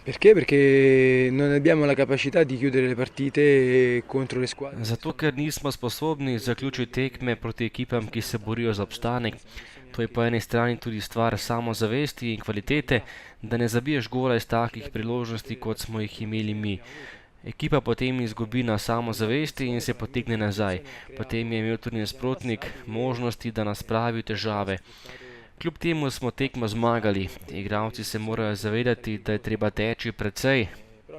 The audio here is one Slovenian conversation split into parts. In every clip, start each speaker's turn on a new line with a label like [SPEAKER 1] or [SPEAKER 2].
[SPEAKER 1] Perché? Perché non abbiamo la capacità di chiudere le partite contro le squadre.
[SPEAKER 2] Zato, ker nismo sposobni zaključiti tekme proti ekipam, ki se borijo za obstanek. To je po eni strani tudi stvar samozavesti in kvalitete, da ne zabiješ gola iz takih priložnosti, kot smo jih imeli mi. Ekipa potem izgubi na samozavesti in se potegne nazaj. Potem je imel tudi nasprotnik možnosti, da nas spravi v težave. Kljub temu smo tekmo zmagali. Igralci se morajo zavedati, da je treba teči precej,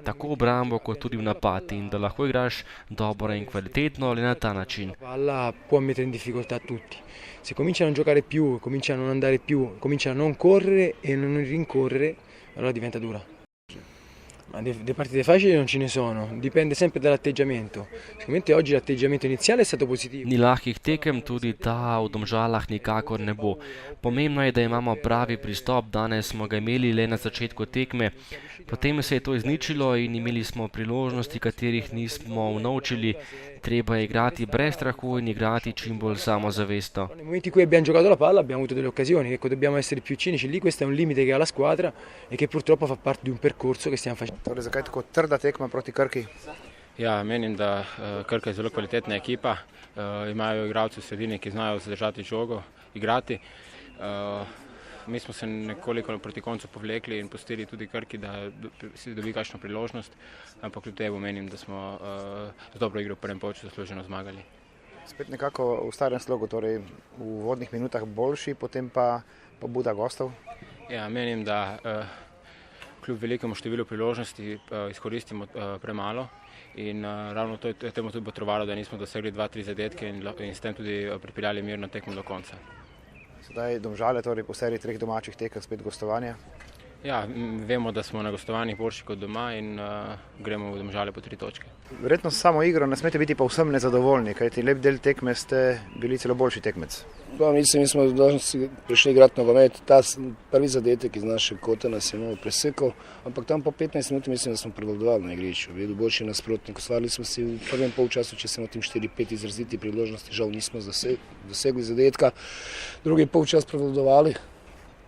[SPEAKER 2] tako v obrambo kot tudi v napad, in da lahko igraš dobro in kvalitetno le na ta način.
[SPEAKER 1] La palla può mettere in difficoltà tutti. Se cominciano a non giocare più, cominciano a non andare più, cominciano a non correre e non rincorrere, allora diventa dura. Ma le partite facili non ce ne sono, dipende sempre dall'atteggiamento. Sicuramente oggi l'atteggiamento iniziale è stato positivo.
[SPEAKER 2] Ni lahkih tekem, tudi ta v Domžalah nikakor ne bo. Pomembno je, da imamo pravi pristop. Danes smo ga imeli le na začetku tekme, potem se je to izničilo in imeli smo priložnosti, katerih nismo unovčili. Treba je igrati brez strahu in igrati čim bolj samozavestno.
[SPEAKER 1] Nei momenti in cui abbiamo giocato la palla abbiamo avuto delle occasioni, ecco, dobbiamo essere più cinici lì, questo è un limite che ha la squadra e che purtroppo fa parte di un percorso che stiamo facendo.
[SPEAKER 3] Torej, zakaj tako trda tekma proti Krki?
[SPEAKER 4] Ja, menim, da Krka je zelo kvalitetna ekipa, imajo igralce v sredini, ki znajo zadržati žogo, igrati. Mi smo se nekoliko proti koncu povlekli in pustili tudi Krki, da si dobi kakšno priložnost, ampak kljub temu menim, da smo z dobro igro v prvem polčasu zasluženo zmagali.
[SPEAKER 3] Spet nekako v starem slogu, torej v uvodnih minutah boljši, potem pa pobuda gostov.
[SPEAKER 4] Ja, menim, da kljub velikemu številu priložnosti izkoristimo premalo in ravno to je temu tudi botrovalo, da nismo dosegli 2-3 zadetke in s tem tudi pripeljali mirno tekmo do konca.
[SPEAKER 3] Sedaj Domžale, torej po seriji 3 domačih tekem spet gostovanja.
[SPEAKER 4] Ja, vemo, da smo na gostovanjih boljši kot doma in gremo v Domžale po 3 točke.
[SPEAKER 3] Verjetno samo igro ne smete biti povsem nezadovoljni, kajti lep del tekme ste bili celo boljši tekmec.
[SPEAKER 5] Pa mislim, mi smo prišli igrati nogomet. Ta prvi zadetek iz naše kote nas je malo presekal, ampak tam po 15 minut mislim, da smo prevladovali na igrišču. Bil boljši nasprotnik. Ustvarili smo si v prvem polčasu, če se motim 4-5 izraziti priložnosti, žal nismo dosegli zadetka. Drugi polčas prevladovali,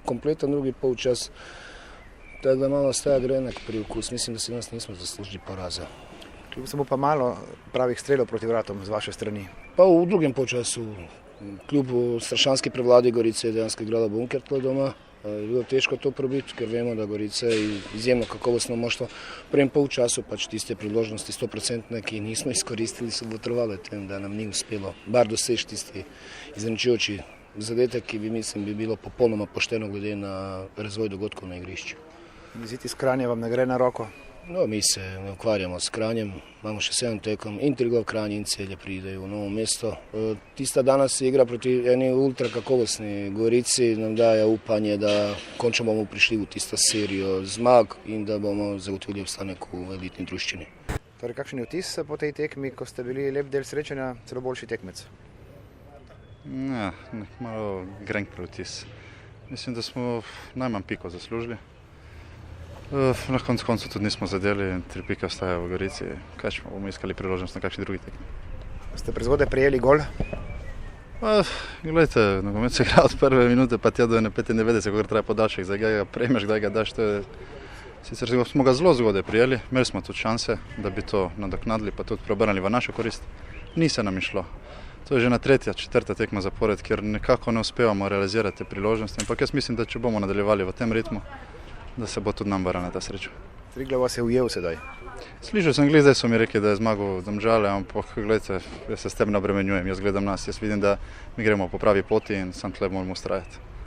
[SPEAKER 5] kompleten drugi polčas. Tako da malo ostaja grenek priokus. Mislim, da si nas nismo zaslužili poraza.
[SPEAKER 3] Kljub samo pa malo pravih strelov proti vratom z vaše strani.
[SPEAKER 5] Pa v drugem polčasu, kljub strašanski prevladi Gorice je dejansko igrala bunker tle doma. Je bilo težko to probiti, ker vemo, da Gorica je izjemno kakovostno moštvo. V prvem polčasu pač tiste priložnosti 100%, ki nismo izkoristili, so botrovale tem, da nam ni uspelo bar doseči tisti izničujoči zadetek, ki bi bilo popolnoma pošteno glede na razvoj dogodkov na igrišču.
[SPEAKER 3] Iziti iz Kranja vam ne gre na roko?
[SPEAKER 5] No, mi se ne ukvarjamo s Kranjem, imamo še 7 tekem in Triglav, Kranj in Celje pridejo v novo mesto. Tista danes igra proti eni ultra kakovostni Gorici, nam daje upanje, da končno bomo prišli v tisto serijo zmag in da bomo zagotovili obstanek v elitni druščini.
[SPEAKER 3] Torej, kakšen je vtis po tej tekmi, ko ste bili lep del srečanja, celo boljši tekmec?
[SPEAKER 6] Ja, malo grenk vtis. Mislim, da smo najmanj piko zaslužili. Na koncu tudi nismo zadeli in 3 pike ostajajo v Gorici. Kaj bomo iskali priložnost na kakšni drugi tekmi?
[SPEAKER 3] Ste prezgodaj prijeli gol?
[SPEAKER 6] Glejte, nogomet se igra od prve minute pa tja do 95, kako treba podaljšek, zdaj ga prejmeš, kdaj ga daš. Sicer smo ga zelo zgodaj prijeli, imeli smo tudi šanse, da bi to nadoknadili pa tudi preobrnili v našo korist. Ni se nam išlo. To je že na 3., 4. tekma zapored, kjer nekako ne uspevamo realizirati te priložnosti, ampak jaz mislim, da če bomo nadaljevali v tem ritmu, da se bo tudi nam vrnila ta sreča.
[SPEAKER 3] Triglav vas je ujel sedaj.
[SPEAKER 6] Slišal sem, zdaj so mi rekli, da je zmagal Domžale, ampak gledajte, jaz se s tem ne obremenjujem, jaz gledam nas, jaz vidim, da mi gremo po pravi poti in sam tle moramo ustrajati.